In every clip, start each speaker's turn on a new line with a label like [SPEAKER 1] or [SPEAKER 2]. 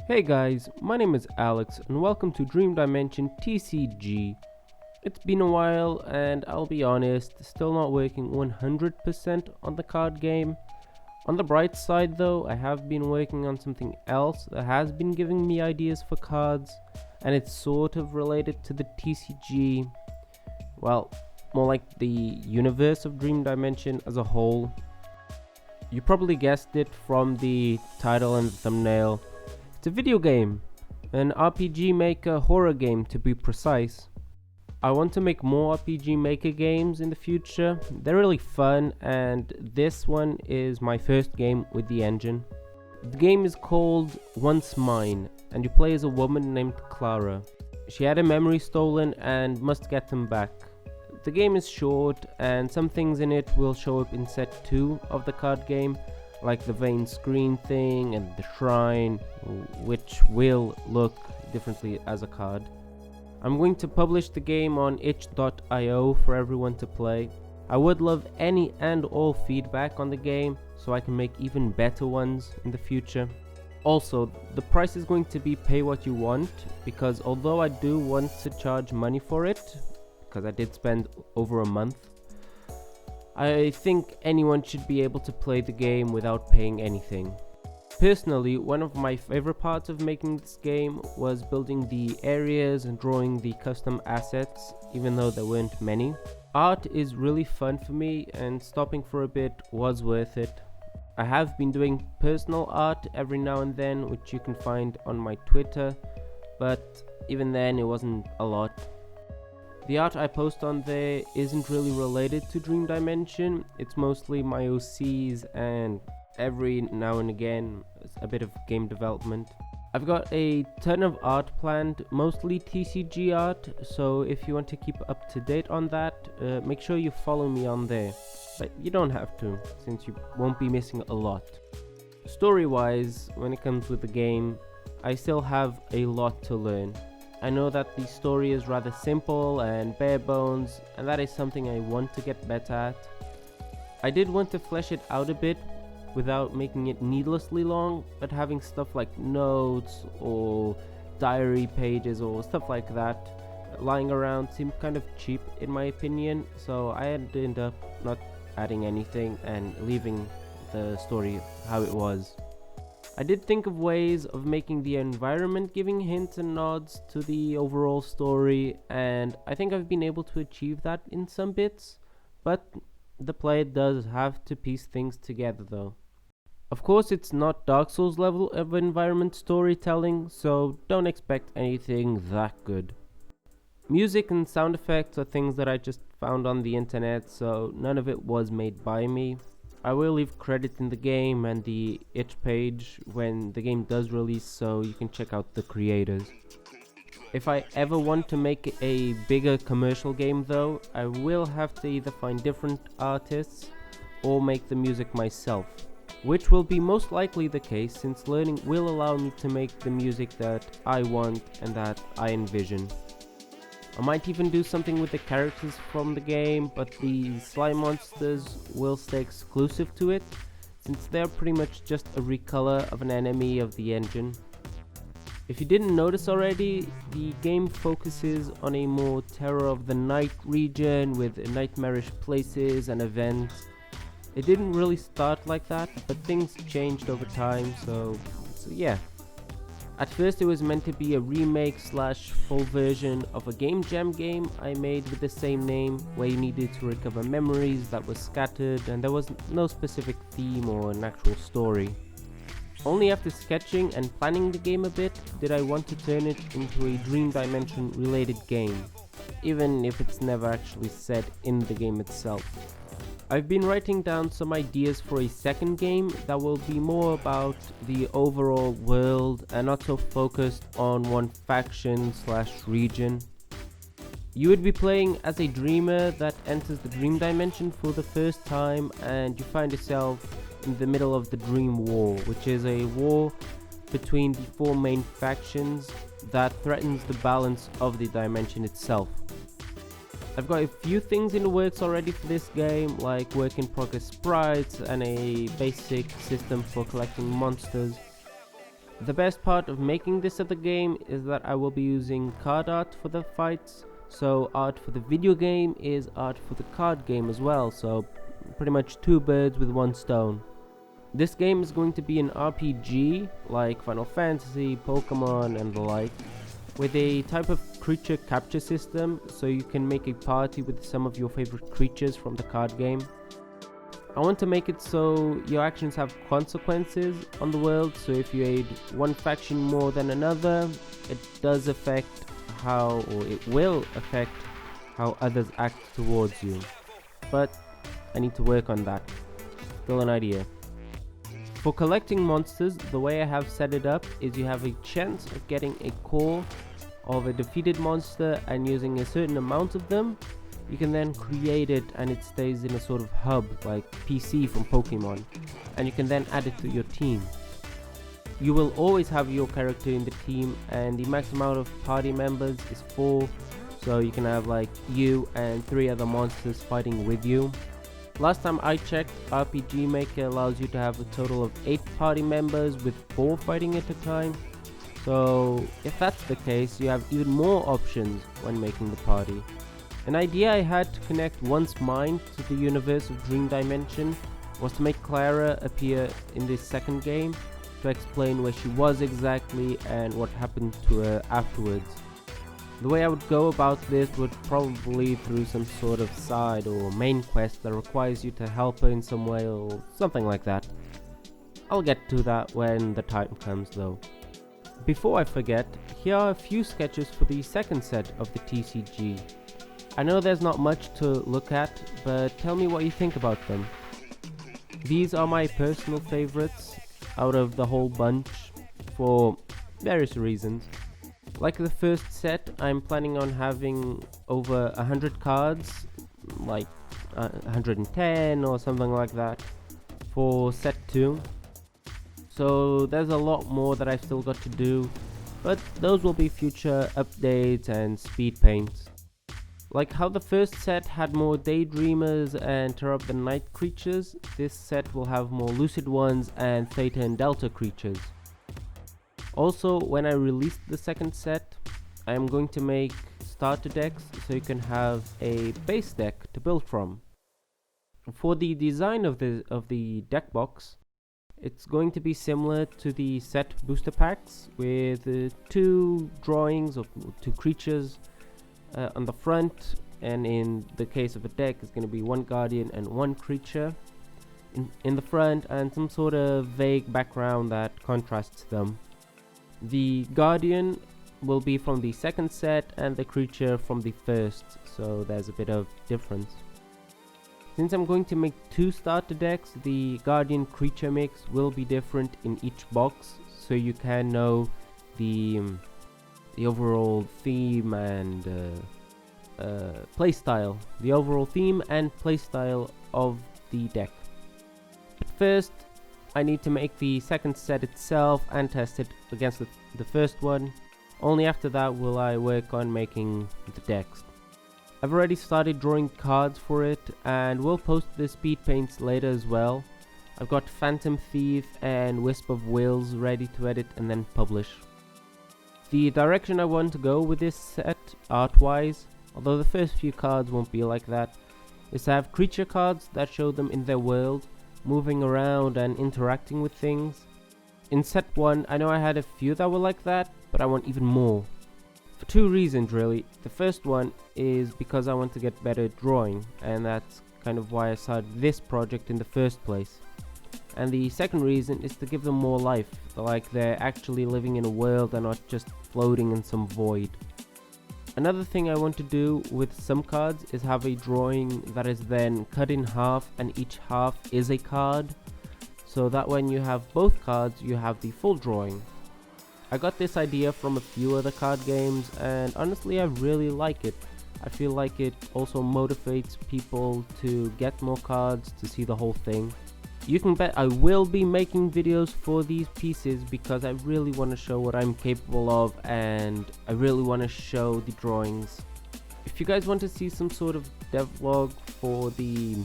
[SPEAKER 1] Hey guys, my name is Alex and welcome to Dream Dimension TCG. It's been a while and I'll be honest, still not working 100% on the card game. On the bright side though, I have been working on something else that has been giving me ideas for cards, and it's sort of related to the TCG. Well, more like the universe of Dream Dimension as a whole. You probably guessed it from the title and the thumbnail. It's a video game, an RPG Maker horror game to be precise. I want to make more RPG Maker games in the future. They're really fun, and this one is my first game with the engine. The game is called Once Mine, and you play as a woman named Clara. She had her memory stolen and must get them back. The game is short, and some things in it will show up in set 2 of the card game, like the vein screen thing and the shrine, which will look differently as a card. I'm going to publish the game on itch.io for everyone to play. I would love any and all feedback on the game so I can make even better ones in the future. Also, the price is going to be pay what you want, because although I do want to charge money for it, because I did spend over a month, I think anyone should be able to play the game without paying anything. Personally, one of my favorite parts of making this game was building the areas and drawing the custom assets, even though there weren't many. Art is really fun for me, and stopping for a bit was worth it. I have been doing personal art every now and then, which you can find on my Twitter, but even then it wasn't a lot. The art I post on there isn't really related to Dream Dimension. It's mostly my OCs and every now and again a bit of game development. I've got a ton of art planned, mostly TCG art, so if you want to keep up to date on that, make sure you follow me on there. But you don't have to, since you won't be missing a lot. Story-wise, when it comes with the game, I still have a lot to learn. I know that the story is rather simple and bare bones, and that is something I want to get better at. I did want to flesh it out a bit without making it needlessly long, but having stuff like notes or diary pages or stuff like that lying around seemed kind of cheap in my opinion, so I ended up not adding anything and leaving the story how it was. I did think of ways of making the environment giving hints and nods to the overall story, and I think I've been able to achieve that in some bits, but the player does have to piece things together though. Of course, it's not Dark Souls level of environment storytelling, so don't expect anything that good. Music and sound effects are things that I just found on the internet, so none of it was made by me. I will leave credit in the game and the itch page when the game does release, so you can check out the creators. If I ever want to make a bigger commercial game though, I will have to either find different artists or make the music myself, which will be most likely the case since learning will allow me to make the music that I want and that I envision. I might even do something with the characters from the game, but the slime monsters will stay exclusive to it, since they're pretty much just a recolor of an enemy of the engine. If you didn't notice already, the game focuses on a more Terror of the Night region with nightmarish places and events. It didn't really start like that, but things changed over time, so yeah. At first it was meant to be a remake slash full version of a game jam game I made with the same name, where you needed to recover memories that were scattered and there was no specific theme or an actual story. Only after sketching and planning the game a bit did I want to turn it into a Dream Dimension related game, even if it's never actually set in the game itself. I've been writing down some ideas for a second game that will be more about the overall world and not so focused on one faction slash region. You would be playing as a dreamer that enters the Dream Dimension for the first time, and you find yourself in the middle of the Dream War, which is a war between the 4 main factions that threatens the balance of the dimension itself. I've got a few things in the works already for this game, like work in progress sprites and a basic system for collecting monsters. The best part of making this other game is that I will be using card art for the fights, so art for the video game is art for the card game as well, so pretty much two birds with one stone. This game is going to be an RPG like Final Fantasy, Pokemon and the like, with a type of creature capture system, so you can make a party with some of your favorite creatures from the card game. I want to make it so your actions have consequences on the world, so if you aid one faction more than another, it does affect how, or it will affect how others act towards you. But I need to work on that. Still an idea. For collecting monsters, the way I have set it up is you have a chance of getting a core of a defeated monster, and using a certain amount of them, you can then create it and it stays in a sort of hub like PC from Pokemon, and you can then add it to your team. You will always have your character in the team, and the max amount of party members is 4, so you can have like you and 3 other monsters fighting with you. Last time I checked, RPG Maker allows you to have a total of 8 party members with 4 fighting at a time. So if that's the case, you have even more options when making the party. An idea I had to connect one's mind to the universe of Dream Dimension was to make Clara appear in this second game to explain where she was exactly and what happened to her afterwards. The way I would go about this would probably through some sort of side or main quest that requires you to help her in some way or something like that. I'll get to that when the time comes though. Before I forget, here are a few sketches for the second set of the TCG. I know there's not much to look at, but tell me what you think about them. These are my personal favorites out of the whole bunch for various reasons. Like the first set, I'm planning on having over 100 cards, like 110 or something like that, for set 2. So there's a lot more that I've still got to do, but those will be future updates and speed paints. Like how the first set had more Daydreamers and Terror of the Night creatures, this set will have more Lucid ones and Theta and Delta creatures. Also, when I release the second set, I am going to make starter decks so you can have a base deck to build from. For the design of the deck box, it's going to be similar to the set booster packs with 2 drawings of 2 creatures on the front, and in the case of a deck it's going to be 1 guardian and 1 creature in the front, and some sort of vague background that contrasts them. The guardian will be from the second set and the creature from the first, so there's a bit of difference. Since I'm going to make 2 starter decks, the guardian creature mix will be different in each box, so you can know the overall theme and playstyle. The overall theme and playstyle of the deck. But first, I need to make the second set itself and test it against the first one. Only after that will I work on making the decks. I've already started drawing cards for it, and will post the speed paints later as well. I've got Phantom Thief and Wisp of Wills ready to edit and then publish. The direction I want to go with this set, art-wise, although the first few cards won't be like that, is to have creature cards that show them in their world, moving around and interacting with things. In set 1, I know I had a few that were like that, but I want even more. For 2 reasons really. The first one is because I want to get better at drawing, and that's kind of why I started this project in the first place. And the second reason is to give them more life, like they're actually living in a world and not just floating in some void. Another thing I want to do with some cards is have a drawing that is then cut in half, and each half is a card, so that when you have both cards you have the full drawing. I got this idea from a few other card games, and honestly I really like it. I feel like it also motivates people to get more cards, to see the whole thing. You can bet I will be making videos for these pieces because I really want to show what I'm capable of, and I really want to show the drawings. If you guys want to see some sort of devlog for the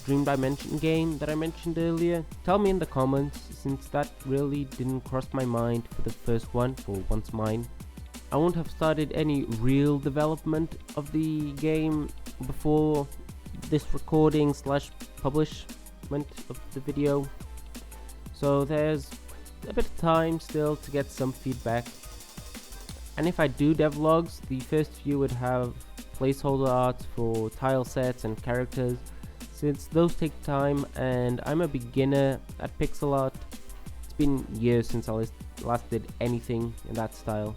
[SPEAKER 1] Dream Dimension game that I mentioned earlier? Tell me in the comments, since that really didn't cross my mind for the first one, for once mine. I won't have started any real development of the game before this recording slash publishment of the video, so there's a bit of time still to get some feedback. And if I do devlogs, the first few would have placeholder art for tile sets and characters, since those take time and I'm a beginner at pixel art. It's been years since I last did anything in that style.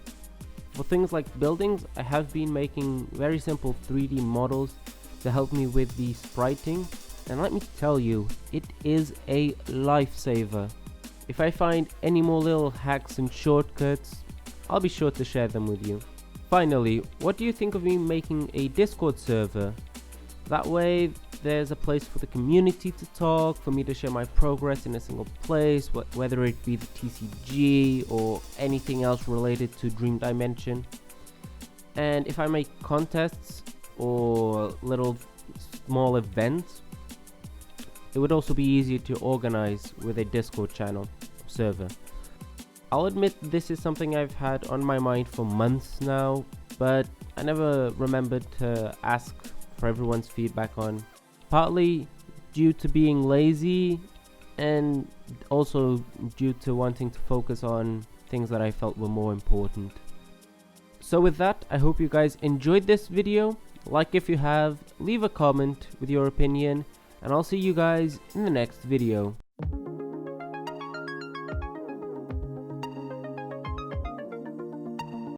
[SPEAKER 1] For things like buildings, I have been making very simple 3D models to help me with the spriting, and let me tell you, it is a lifesaver. If I find any more little hacks and shortcuts, I'll be sure to share them with you. Finally, what do you think of me making a Discord server? That way there's a place for the community to talk, for me to share my progress in a single place, whether it be the TCG or anything else related to Dream Dimension. And if I make contests or little small events, it would also be easier to organize with a Discord channel server. I'll admit this is something I've had on my mind for months now, but I never remembered to ask for everyone's feedback on. Partly due to being lazy, and also due to wanting to focus on things that I felt were more important. So with that, I hope you guys enjoyed this video. Like if you have, leave a comment with your opinion, and I'll see you guys in the next video.